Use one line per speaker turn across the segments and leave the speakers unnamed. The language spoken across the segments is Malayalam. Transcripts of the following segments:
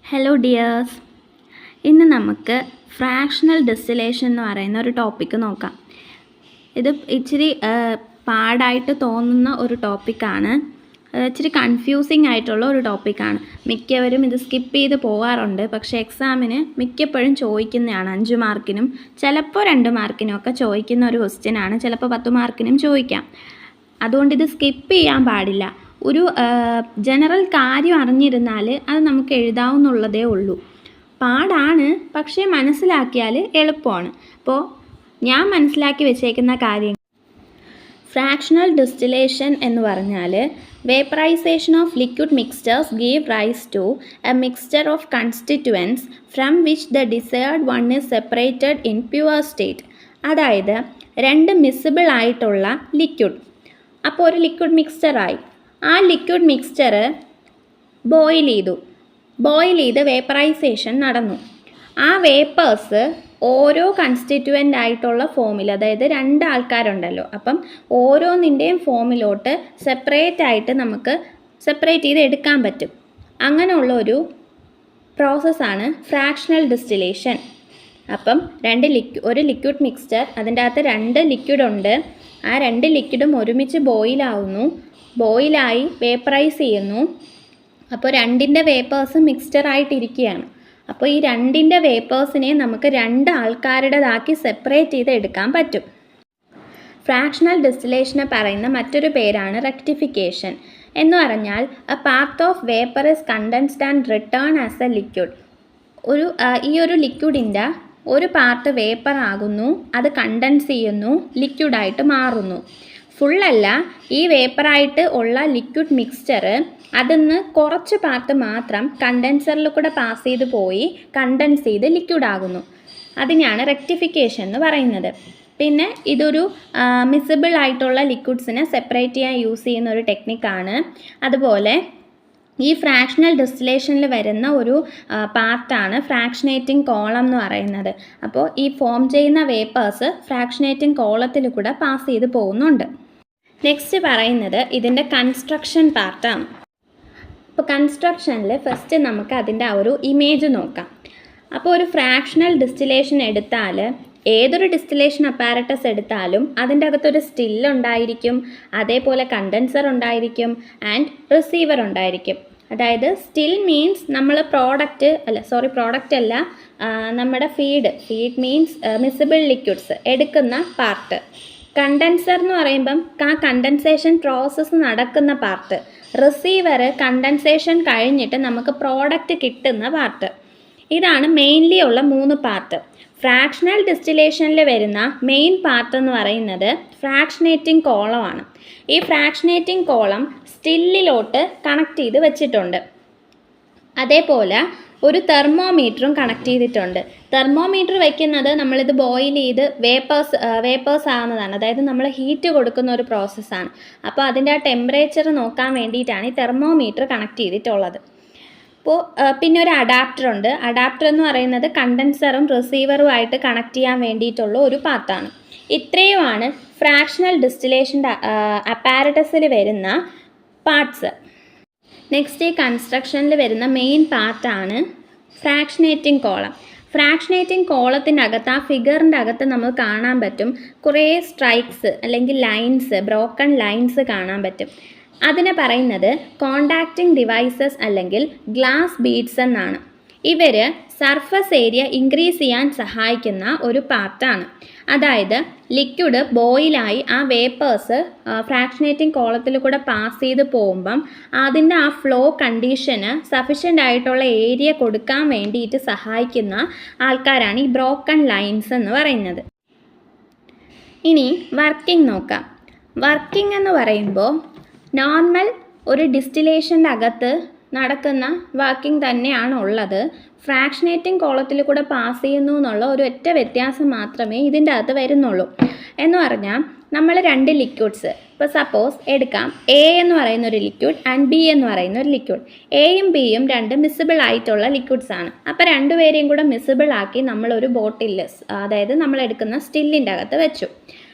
ഹലോ ഡിയേഴ്സ്, ഇന്ന് നമുക്ക് ഫ്രാക്ഷണൽ ഡിസ്റ്റിലേഷൻ എന്ന് പറയുന്ന ഒരു ടോപ്പിക്ക് നോക്കാം. ഇത് ഇച്ചിരി പാടായിട്ട് തോന്നുന്ന ഒരു ടോപ്പിക്കാണ്, ഇച്ചിരി കൺഫ്യൂസിങ് ആയിട്ടുള്ള ഒരു ടോപ്പിക്കാണ്. മിക്കവരും ഇത് സ്കിപ്പ് ചെയ്ത് പോകാറുണ്ട്. പക്ഷേ എക്സാമിന് മിക്കപ്പോഴും ചോദിക്കുന്നതാണ്. 5 മാർക്കിനും ചിലപ്പോൾ 2 മാർക്കിനും ഒക്കെ ചോദിക്കുന്ന ഒരു ക്വസ്റ്റ്യനാണ്. ചിലപ്പോൾ 10 മാർക്കിനും ചോദിക്കാം. അതുകൊണ്ട് ഇത് സ്കിപ്പ് ചെയ്യാൻ പാടില്ല. ഒരു ജനറൽ കാര്യം അറിഞ്ഞിരുന്നാൽ അത് നമുക്ക് എഴുതാവുന്നുള്ളതേ ഉള്ളൂ. പാടാണ്, പക്ഷേ മനസ്സിലാക്കിയാൽ എളുപ്പമാണ്. അപ്പോൾ ഞാൻ മനസ്സിലാക്കി വെച്ചേക്കുന്ന കാര്യം, ഫ്രാക്ഷണൽ ഡിസ്റ്റിലേഷൻ എന്ന് പറഞ്ഞാൽ vaporization of liquid mixtures give rise to a mixture of constituents from which the desired one is separated in pure state. അതായത് 2 മിസിബിൾ ആയിട്ടുള്ള ലിക്വിഡ്, അപ്പോൾ ഒരു ലിക്വിഡ് മിക്സ്ചറായി. ആ ലിക്വിഡ് മിക്സ്ചർ ബോയിൽ ചെയ്ത് വേപ്പറൈസേഷൻ നടന്നു. ആ വേപ്പേഴ്സ് ഓരോ കൺസ്റ്റിറ്റ്യുവൻ്റ് ആയിട്ടുള്ള ഫോമിൽ, അതായത് 2 ആൾക്കാരുണ്ടല്ലോ, അപ്പം ഓരോന്നിൻ്റെയും ഫോമിലോട്ട് നമുക്ക് സെപ്പറേറ്റ് ചെയ്ത് എടുക്കാൻ പറ്റും. അങ്ങനെയുള്ള ഒരു പ്രോസസ്സാണ് ഫ്രാക്ഷണൽ ഡിസ്റ്റിലേഷൻ. അപ്പം ഒരു ലിക്വിഡ് മിക്സ്ചർ, അതിൻ്റെ അകത്ത് 2 ലിക്വിഡ് ഉണ്ട്. ആ 2 ലിക്വിഡും ഒരുമിച്ച് ബോയിലായി വേപ്പറൈസ് ചെയ്യുന്നു. അപ്പോൾ 2ൻ്റെ വേപ്പേഴ്സ് മിക്സ്ചറായിട്ടിരിക്കുകയാണ്. അപ്പോൾ ഈ 2ൻ്റെ വേപ്പേഴ്സിനെ നമുക്ക് 2 ആൾക്കാരുടേതാക്കി സെപ്പറേറ്റ് ചെയ്ത് എടുക്കാൻ പറ്റും. ഫ്രാക്ഷണൽ ഡിസ്റ്റിലേഷനെ പറയുന്ന മറ്റൊരു പേരാണ് റെക്ടിഫിക്കേഷൻ. എന്ന് പറഞ്ഞാൽ A part of vapour is condensed and written as A liquid. ഈ ഒരു ലിക്വിഡിൻ്റെ ഒരു പാർട്ട് വേപ്പർ ആകുന്നു, അത് കണ്ടൻസ് ചെയ്യുന്നു, ലിക്വിഡായിട്ട് മാറുന്നു. ഫുള്ളല്ല, ഈ വേപ്പറായിട്ട് ഉള്ള ലിക്വിഡ് മിക്സ്ചർ അതിന്ന് കുറച്ച് പാർട്ട് മാത്രം കണ്ടൻസറിൽ കൂടെ പാസ് ചെയ്ത് പോയി കണ്ടൻസ് ചെയ്ത് ലിക്വിഡ് ആകുന്നു. അതിനാണ് റെക്ടിഫിക്കേഷൻ എന്ന് പറയുന്നത്. പിന്നെ ഇതൊരു മിസിബിൾ ആയിട്ടുള്ള ലിക്വിഡ്സിനെ സെപ്പറേറ്റ് ചെയ്യാൻ യൂസ് ചെയ്യുന്ന ഒരു ടെക്നിക്കാണ്. അതുപോലെ ഈ ഫ്രാക്ഷണൽ ഡിസ്റ്റിലേഷനിൽ വരുന്ന ഒരു പാർട്ടാണ് ഫ്രാക്ഷനേറ്റിംഗ് കോളം എന്ന് പറയുന്നത്. അപ്പോൾ ഈ ഫോം ചെയ്യുന്ന വേപ്പേഴ്സ് ഫ്രാക്ഷനേറ്റിംഗ് കോളത്തിൽ കൂടെ പാസ് ചെയ്ത് പോകുന്നുണ്ട്. നെക്സ്റ്റ് പറയുന്നത് ഇതിൻ്റെ കൺസ്ട്രക്ഷൻ പാർട്ടാണ്. അപ്പോൾ കൺസ്ട്രക്ഷനിൽ ഫസ്റ്റ് നമുക്ക് അതിൻ്റെ ആ ഒരു ഇമേജ് നോക്കാം. അപ്പോൾ ഒരു ഫ്രാക്ഷണൽ ഡിസ്റ്റിലേഷൻ എടുത്താൽ, ഏതൊരു ഡിസ്റ്റിലേഷൻ അപ്പാരറ്റസ് എടുത്താലും അതിൻ്റെ അകത്തൊരു സ്റ്റിൽ ഉണ്ടായിരിക്കും, അതേപോലെ കണ്ടൻസർ ഉണ്ടായിരിക്കും ആൻഡ് റിസീവർ ഉണ്ടായിരിക്കും. അതായത് സ്റ്റിൽ മീൻസ് നമ്മൾ പ്രോഡക്റ്റ് അല്ല, നമ്മുടെ ഫീഡ് മീൻസ് മിസിബിൾ ലിക്വിഡ്സ് എടുക്കുന്ന പാർട്ട്. കണ്ടൻസർ എന്ന് പറയുമ്പം ആ കണ്ടൻസേഷൻ പ്രോസസ്സ് നടക്കുന്ന പാർട്ട്. റിസീവർ കണ്ടൻസേഷൻ കഴിഞ്ഞിട്ട് നമുക്ക് പ്രോഡക്റ്റ് കിട്ടുന്ന പാർട്ട്. ഇതാണ് മെയിൻലി ഉള്ള 3 പാർട്ട്. ഫ്രാക്ഷണൽ ഡിസ്റ്റിലേഷനിൽ വരുന്ന മെയിൻ പാർട്ട് എന്ന് പറയുന്നത് ഫ്രാക്ഷനേറ്റിംഗ് കോളമാണ്. ഈ ഫ്രാക്ഷനേറ്റിംഗ് കോളം സ്റ്റില്ലിലോട്ട് കണക്ട് ചെയ്ത് വെച്ചിട്ടുണ്ട്. അതേപോലെ ഒരു തെർമോമീറ്ററും കണക്ട് ചെയ്തിട്ടുണ്ട്. തെർമോമീറ്റർ വയ്ക്കുന്നത് നമ്മളിത് ബോയിൽ ചെയ്ത് വേപ്പേഴ്സ് ആകുന്നതാണ്, അതായത് നമ്മൾ ഹീറ്റ് കൊടുക്കുന്ന ഒരു പ്രോസസ്സാണ്. അപ്പോൾ അതിൻ്റെ ആ ടെമ്പറേച്ചർ നോക്കാൻ വേണ്ടിയിട്ടാണ് ഈ തെർമോമീറ്റർ കണക്ട് ചെയ്തിട്ടുള്ളത്. അപ്പോൾ പിന്നെ ഒരു അഡാപ്റ്റർ ഉണ്ട്. അഡാപ്റ്റർ എന്ന് പറയുന്നത് കണ്ടൻസറും റിസീവറുമായിട്ട് കണക്ട് ചെയ്യാൻ വേണ്ടിയിട്ടുള്ള ഒരു പാർട്ടാണ്. ഇത്രയുമാണ് ഫ്രാക്ഷണൽ ഡിസ്റ്റിലേഷൻ്റെ അപ്പാരറ്റസിൽ വരുന്ന പാർട്സ്. നെക്സ്റ്റ് ഈ കൺസ്ട്രക്ഷനിൽ വരുന്ന മെയിൻ പാർട്ടാണ് ഫ്രാക്ഷനേറ്റിംഗ് കോളം. ഫ്രാക്ഷനേറ്റിംഗ് കോളത്തിൻ്റെ അകത്ത്, ആ ഫിഗറിൻ്റെ അകത്ത് നമുക്ക് കാണാൻ പറ്റും കുറേ സ്ട്രൈക്സ് അല്ലെങ്കിൽ ലൈൻസ്, ബ്രോക്കൺ ലൈൻസ് കാണാൻ പറ്റും. അതിനെ പറയുന്നത് കോണ്ടാക്റ്റിംഗ് ഡിവൈസസ് അല്ലെങ്കിൽ ഗ്ലാസ് ബീഡ്സ് എന്നാണ്. ഇവർ സർഫസ് ഏരിയ ഇൻക്രീസ് ചെയ്യാൻ സഹായിക്കുന്ന ഒരു പാർട്ടാണ്. അതായത് ലിക്വിഡ് ബോയിലായി ആ വേപ്പേഴ്സ് ഫ്രാക്ഷനേറ്റിംഗ് കോളത്തിൽ കൂടെ പാസ് ചെയ്ത് പോകുമ്പം അതിൻ്റെ ആ ഫ്ലോ കണ്ടീഷന് സഫിഷ്യൻ്റ് ആയിട്ടുള്ള ഏരിയ കൊടുക്കാൻ വേണ്ടിയിട്ട് സഹായിക്കുന്ന ആൾക്കാരാണ് ഈ ബ്രോക്കൺ ലൈൻസ് എന്ന് പറയുന്നത്. ഇനി വർക്കിംഗ് നോക്കാം. വർക്കിംഗ് എന്ന് പറയുമ്പോൾ നോർമൽ ഒരു ഡിസ്റ്റിലേഷൻ്റെ അകത്ത് നടക്കുന്ന വർക്കിംഗ് തന്നെയാണ് ഉള്ളത്. ഫ്രാക്ഷനേറ്റിംഗ് കോളത്തിൽ കൂടെ പാസ് ചെയ്യുന്നു എന്നുള്ള ഒരു ഒറ്റ വ്യത്യാസം മാത്രമേ ഇതിൻ്റെ അകത്ത് വരുന്നുള്ളൂ. എന്ന് പറഞ്ഞാൽ നമ്മൾ 2 ലിക്വിഡ്സ്, ഇപ്പോൾ സപ്പോസ് എടുക്കാം, എ എന്ന് പറയുന്ന ഒരു ലിക്വിഡ് ആൻഡ് ബി എന്ന് പറയുന്ന ഒരു ലിക്വിഡ്. എയും ബിയും 2 മിസിബിൾ ആയിട്ടുള്ള ലിക്വിഡ്സ് ആണ്. അപ്പോൾ 2 പേരെയും കൂടെ മിസിബിൾ ആക്കി നമ്മളൊരു ബോട്ടിൽ, അതായത് നമ്മൾ എടുക്കുന്ന സ്റ്റില്ലിൻ്റെ അകത്ത് വെച്ചു.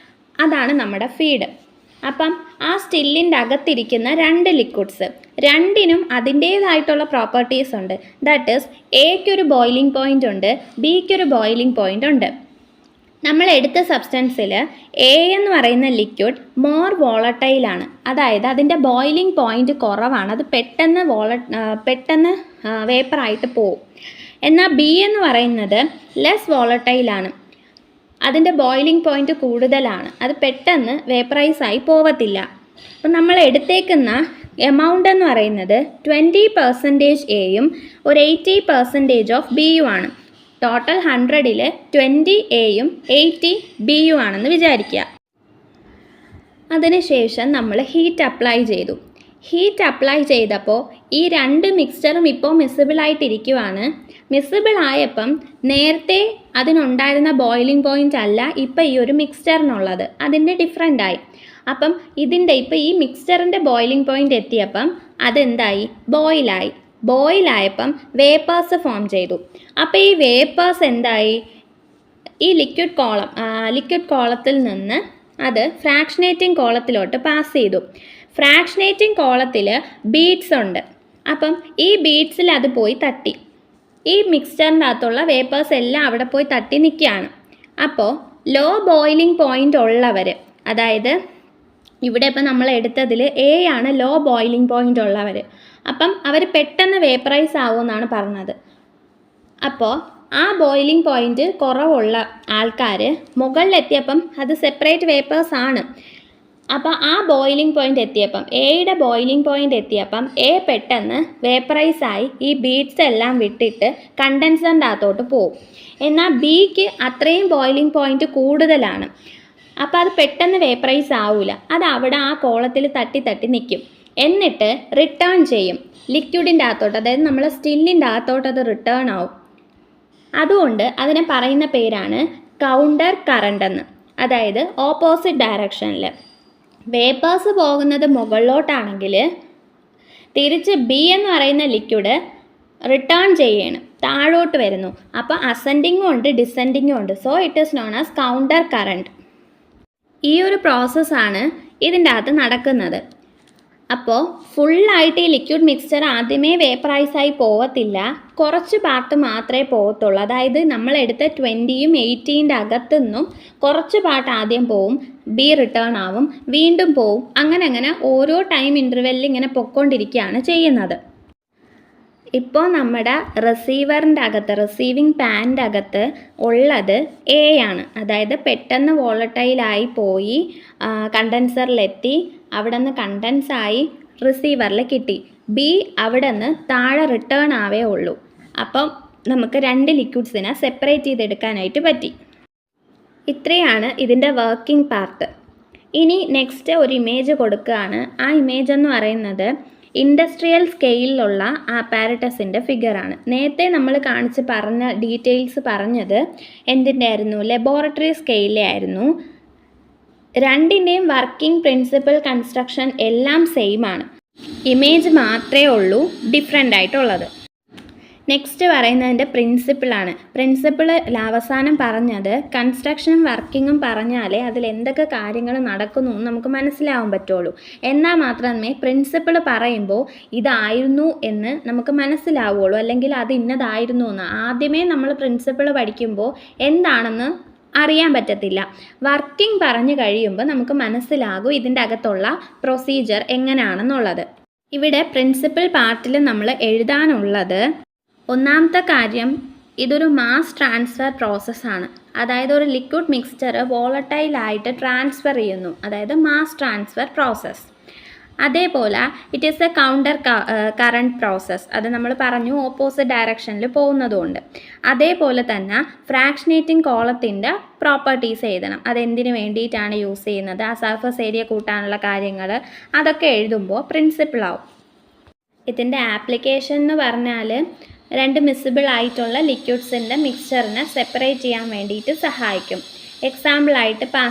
അതാണ് നമ്മുടെ ഫീഡ്. അപ്പം ആ സ്റ്റില്ലിൻ്റെ അകത്തിരിക്കുന്ന രണ്ട് ലിക്വിഡ്സ് രണ്ടിനും അതിൻ്റേതായിട്ടുള്ള പ്രോപ്പർട്ടീസ് ഉണ്ട്. ദാറ്റ് ഈസ് എക്കൊരു ബോയിലിംഗ് പോയിൻ്റ് ഉണ്ട്, ബിക്കൊരു ബോയിലിംഗ് പോയിൻ്റ് ഉണ്ട്. നമ്മൾ എടുത്ത സബ്സ്റ്റൻസിൽ എ എന്ന് പറയുന്ന ലിക്വിഡ് മോർ വോളട്ടൈലാണ്, അതായത് അതിൻ്റെ ബോയിലിംഗ് പോയിൻ്റ് കുറവാണ്, അത് പെട്ടെന്ന് വേപ്പറായിട്ട് പോവും. എന്നാൽ ബി എന്ന് പറയുന്നത് ലെസ് വോളട്ടൈലാണ്, അതിൻ്റെ ബോയിലിംഗ് പോയിൻ്റ് കൂടുതലാണ്, അത് പെട്ടെന്ന് വേപ്പറൈസ് ആയി പോവത്തില്ല. അപ്പം നമ്മൾ എടുത്തേക്കുന്ന എമൗണ്ട് എന്ന് പറയുന്നത് 20% എയും ഒരു 80% ഓഫ് ബിയുമാണ്. ടോട്ടൽ 100-ൽ 20 എയും 80 ബിയും ആണെന്ന് വിചാരിക്കുക. അതിനുശേഷം നമ്മൾ ഹീറ്റ് അപ്ലൈ ചെയ്തു. ഹീറ്റ് അപ്ലൈ ചെയ്തപ്പോൾ ഈ രണ്ട് മിക്സ്ചറും ഇപ്പോൾ മിസിബിളായിട്ടിരിക്കുവാണ്. മിസിബിൾ ആയപ്പം നേരത്തെ അതിനുണ്ടായിരുന്ന ബോയിലിംഗ് പോയിൻ്റ് അല്ല ഇപ്പം ഈ ഒരു മിക്സ്ചറിനുള്ളത്, അതിൻ്റെ ഡിഫറെൻ്റ് ആയി. അപ്പം ഇപ്പോൾ ഈ മിക്സ്ചറിൻ്റെ ബോയിലിംഗ് പോയിൻ്റ് എത്തിയപ്പം അതെന്തായി, ബോയിലായപ്പം വേപ്പേഴ്സ് ഫോം ചെയ്തു. അപ്പോൾ ഈ വേപ്പേഴ്സ് എന്തായി, ഈ ലിക്വിഡ് കോളത്തിൽ നിന്ന് അത് ഫ്രാക്ഷനേറ്റിംഗ് കോളത്തിലോട്ട് പാസ് ചെയ്തു. ഫ്രാക്ഷനേറ്റിംഗ് കോളത്തിൽ ബീഡ്സ് ഉണ്ട്. അപ്പം ഈ ബീഡ്സിൽ അത് പോയി തട്ടി, ഈ മിക്സ്ചറിൻ്റെ അകത്തുള്ള വേപ്പേഴ്സ് എല്ലാം അവിടെ പോയി തട്ടി നിൽക്കുകയാണ്. അപ്പോൾ ലോ ബോയിലിംഗ് പോയിൻ്റ് ഉള്ളവർ, അതായത് ഇവിടെ ഇപ്പം നമ്മൾ എടുത്തതിൽ എ ആണ് ലോ ബോയിലിംഗ് പോയിൻ്റ് ഉള്ളവർ, അപ്പം അവർ പെട്ടെന്ന് വേപ്പറൈസ് ആവുമെന്നാണ് പറഞ്ഞത്. അപ്പോൾ ആ ബോയിലിംഗ് പോയിൻ്റ് കുറവുള്ള ആൾക്കാർ മുകളിലെത്തിയപ്പം അത് സെപ്പറേറ്റ് വേപ്പേഴ്സ് ആണ്. അപ്പോൾ ആ ബോയിലിംഗ് പോയിൻ്റ് എത്തിയപ്പം, എയുടെ ബോയിലിംഗ് പോയിൻ്റ് എത്തിയപ്പം എ പെട്ടെന്ന് വേപ്പറൈസ് ആയി ഈ ബീഡ്സ് എല്ലാം വിട്ടിട്ട് കണ്ടൻസറിൻ്റെ അകത്തോട്ട് പോകും. എന്നാൽ ബിക്ക് അത്രയും ബോയിലിംഗ് പോയിൻ്റ് കൂടുതലാണ്, അപ്പോൾ അത് പെട്ടെന്ന് വേപ്പറൈസ് ആവില്ല, അത് അവിടെ ആ കോളത്തിൽ തട്ടി നിൽക്കും. എന്നിട്ട് റിട്ടേൺ ചെയ്യും ലിക്വിഡിൻ്റെ അകത്തോട്ട്, അതായത് നമ്മൾ സ്റ്റില്ലിൻ്റെ അകത്തോട്ട് അത് റിട്ടേൺ ആവും. അതുകൊണ്ട് അതിനെ പറയുന്ന പേരാണ് കൗണ്ടർ കറണ്ട് എന്ന്, അതായത് ഓപ്പോസിറ്റ് ഡയറക്ഷനിൽ. വേപ്പേഴ്സ് പോകുന്നത് മുകളിലോട്ടാണെങ്കിൽ തിരിച്ച് ബി എന്ന് പറയുന്ന ലിക്വിഡ് റിട്ടേൺ ചെയ്യണം, താഴോട്ട് വരുന്നു. അപ്പോൾ അസെൻഡിങ്ങും ഉണ്ട് ഡിസെൻഡിങ്ങും ഉണ്ട്. So it is known as counter current. ഈ ഒരു പ്രോസസ്സാണ് ഇതിൻ്റെ അകത്ത് നടക്കുന്നത്. അപ്പോൾ ഫുള്ളായിട്ട് ഈ ലിക്വിഡ് മിക്സ്ചർ ആദ്യമേ വേപ്പറൈസായി പോവത്തില്ല, കുറച്ച് പാർട്ട് മാത്രമേ പോകത്തുള്ളൂ. അതായത് നമ്മൾ എടുത്ത 20-യും 80-ൻ്റെ അകത്തുനിന്നും കുറച്ച് പാർട്ട് ആദ്യം പോവും, ബി റിട്ടേൺ ആവും, വീണ്ടും പോവും, അങ്ങനെ ഓരോ ടൈം ഇൻ്റർവെല്ലിൽ ഇങ്ങനെ പൊയ്ക്കൊണ്ടിരിക്കുകയാണ് ചെയ്യുന്നത്. ഇപ്പോൾ നമ്മുടെ റിസീവിങ് പാനിൻ്റെ അകത്ത് ഉള്ളത് എ ആണ്, അതായത് പെട്ടെന്ന് വോളട്ടൈലായി പോയി കണ്ടൻസറിലെത്തി, അവിടെ നിന്ന് കണ്ടൻസായി റിസീവറിൽ കിട്ടി. ബി അവിടെ നിന്ന് താഴെ റിട്ടേൺ ആവേ ഉള്ളൂ. അപ്പം നമുക്ക് രണ്ട് ലിക്വിഡ്സിനെ സെപ്പറേറ്റ് ചെയ്തെടുക്കാനായിട്ട് പറ്റി. ഇത്രയാണ് ഇതിൻ്റെ വർക്കിംഗ് പാർട്ട്. ഇനി നെക്സ്റ്റ് ഒരു ഇമേജ് കൊടുക്കുകയാണ്. ആ ഇമേജ് എന്ന് പറയുന്നത് ഇൻഡസ്ട്രിയൽ സ്കെയിലിലുള്ള ആപ്പാരറ്റസിൻ്റെ ഫിഗറാണ്. നേരത്തെ നമ്മൾ പറഞ്ഞ ഡീറ്റെയിൽസ് പറഞ്ഞത് എന്തിൻ്റെ ആയിരുന്നു, ലബോറട്ടറി സ്കെയിലിലെ ആയിരുന്നു. രണ്ടിൻ്റെയും വർക്കിംഗ് പ്രിൻസിപ്പൽ കൺസ്ട്രക്ഷൻ എല്ലാം സെയിം ആണ്, ഇമേജ് മാത്രമേ ഉള്ളൂ ഡിഫറെൻ്റ് ആയിട്ടുള്ളത്. നെക്സ്റ്റ് പറയുന്നതിൻ്റെ പ്രിൻസിപ്പിളാണ്. പ്രിൻസിപ്പിൾ അവസാനം പറഞ്ഞത് കൺസ്ട്രക്ഷനും വർക്കിങ്ങും പറഞ്ഞാലേ അതിൽ എന്തൊക്കെ കാര്യങ്ങൾ നടക്കുന്നു എന്ന് നമുക്ക് മനസ്സിലാവാൻ പറ്റുള്ളൂ. എന്നാൽ മാത്രമേ പ്രിൻസിപ്പിൾ പറയുമ്പോൾ ഇതായിരുന്നു എന്ന് നമുക്ക് മനസ്സിലാവുള്ളൂ, അല്ലെങ്കിൽ അത് ഇന്നതായിരുന്നു എന്ന്. ആദ്യമേ നമ്മൾ പ്രിൻസിപ്പിൾ പഠിക്കുമ്പോൾ എന്താണെന്ന് അറിയാൻ പറ്റത്തില്ല. വർക്കിംഗ് പറഞ്ഞു കഴിയുമ്പോൾ നമുക്ക് മനസ്സിലാകും ഇതിൻ്റെ അകത്തുള്ള പ്രൊസീജിയർ എങ്ങനെയാണെന്നുള്ളത്. ഇവിടെ പ്രിൻസിപ്പൽ പാർട്ടിൽ നമ്മൾ എഴുതാനുള്ളത്, ഒന്നാമത്തെ കാര്യം, ഇതൊരു മാസ് ട്രാൻസ്ഫർ പ്രോസസ്സാണ്. അതായത് ഒരു ലിക്വിഡ് മിക്സ്ചർ വോളട്ടൈലായിട്ട് ട്രാൻസ്ഫർ ചെയ്യുന്നു, അതായത് മാസ് ട്രാൻസ്ഫർ പ്രോസസ്സ്. അതേപോലെ it is A counter current process, അത് നമ്മൾ പറഞ്ഞു ഓപ്പോസിറ്റ് ഡയറക്ഷനിൽ പോകുന്നതുകൊണ്ട്. അതേപോലെ തന്നെ ഫ്രാക്ഷനേറ്റിംഗ് കോളത്തിൻ്റെ പ്രോപ്പർട്ടീസ് എഴുതണം, അതെന്തിനു വേണ്ടിയിട്ടാണ് യൂസ് ചെയ്യുന്നത്, ആ സർഫസ് ഏരിയ കൂട്ടാനുള്ള കാര്യങ്ങൾ, അതൊക്കെ എഴുതുമ്പോൾ പ്രിൻസിപ്പിളാവും. ഇതിൻ്റെ ആപ്ലിക്കേഷൻ എന്ന് പറഞ്ഞാൽ രണ്ട് മിസിബിൾ ആയിട്ടുള്ള ലിക്വിഡ്സിൻ്റെ മിക്സ്ചറിനെ സെപ്പറേറ്റ് ചെയ്യാൻ വേണ്ടിയിട്ട് സഹായിക്കും. എക്സാമ്പിളായിട്ട് ഇപ്പോൾ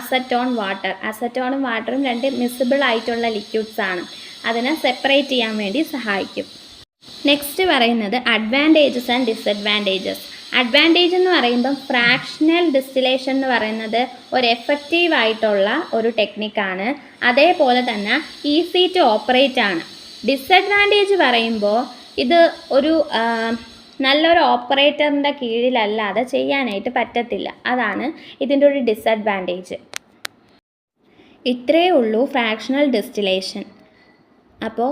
അസറ്റോണും വാട്ടറും രണ്ട് മിസിബിൾ ആയിട്ടുള്ള ലിക്വിഡ്സ് ആണ്, അതിനെ സെപ്പറേറ്റ് ചെയ്യാൻ വേണ്ടി സഹായിക്കും. നെക്സ്റ്റ് പറയുന്നത് അഡ്വാൻറ്റേജസ് ആൻഡ് ഡിസഡ്വാൻറ്റേജസ്. അഡ്വാൻറ്റേജ് എന്ന് പറയുമ്പോൾ ഫ്രാക്ഷണൽ ഡിസ്റ്റിലേഷൻ എന്ന് പറയുന്നത് ഒരു എഫക്റ്റീവ് ആയിട്ടുള്ള ഒരു ടെക്നിക്കാണ്. അതേപോലെ തന്നെ ഈസി ടു ഓപ്പറേറ്റ് ആണ്. ഡിസഡ്വാൻറ്റേജ് പറയുമ്പോൾ ഇത് ഒരു നല്ലൊരു ഓപ്പറേറ്ററിൻ്റെ കീഴിലല്ലാതെ ചെയ്യാനായിട്ട് പറ്റത്തില്ല. അതാണ് ഇതിൻ്റെ ഒരു ഡിസഡ്വാൻറ്റേജ്. ഇത്രയേ ഉള്ളൂ ഫ്രാക്ഷണൽ ഡിസ്റ്റിലേഷൻ. അപ്പോൾ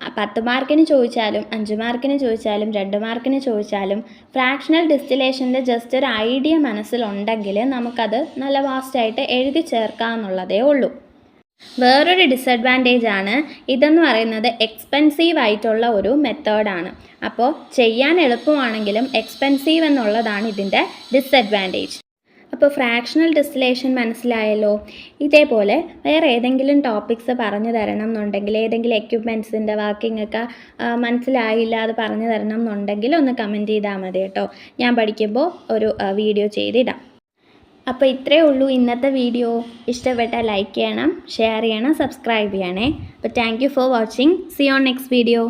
10 മാർക്കിന് ചോദിച്ചാലും 5 മാർക്കിന് ചോദിച്ചാലും 2 മാർക്കിന് ചോദിച്ചാലും ഫ്രാക്ഷണൽ ഡിസ്റ്റിലേഷൻ്റെ ജസ്റ്റ് ഒരു ഐഡിയ മനസ്സിലുണ്ടെങ്കിൽ നമുക്കത് നല്ല വാസ്റ്റായിട്ട് എഴുതി ചേർക്കാമെന്നുള്ളതേ ഉള്ളൂ. വേറൊരു ഡിസഡ്വാൻറ്റേജ് ആണ് ഇതെന്ന് പറയുന്നത് എക്സ്പെൻസീവ് ആയിട്ടുള്ള ഒരു മെത്തേഡാണ്. അപ്പോൾ ചെയ്യാൻ എളുപ്പമാണെങ്കിലും എക്സ്പെൻസീവ് എന്നുള്ളതാണ് ഇതിൻ്റെ ഡിസഡ്വാൻറ്റേജ്. അപ്പോൾ ഫ്രാക്ഷണൽ ഡിസ്റ്റിലേഷൻ മനസ്സിലായല്ലോ. ഇതേപോലെ വേറെ ഏതെങ്കിലും ടോപ്പിക്സ് പറഞ്ഞു തരണം എന്നുണ്ടെങ്കിൽ, ഏതെങ്കിലും എക്യുപ്മെൻറ്റ്സിൻ്റെ വർക്കിംഗ് ഒക്കെ മനസ്സിലായില്ല അത് പറഞ്ഞു തരണം എന്നുണ്ടെങ്കിൽ ഒന്ന് കമൻറ്റ് ചെയ്താൽ മതി കേട്ടോ. ഞാൻ പഠിക്കുമ്പോൾ ഒരു വീഡിയോ ചെയ്തിടാം. അപ്പോൾ ഇത്രയേ ഉള്ളൂ ഇന്നത്തെ വീഡിയോ. ഇഷ്ടപ്പെട്ടാൽ ലൈക്ക് ചെയ്യണം, ഷെയർ ചെയ്യണം, സബ്സ്ക്രൈബ് ചെയ്യണേ. അപ്പോൾ thank you for watching. See on next video.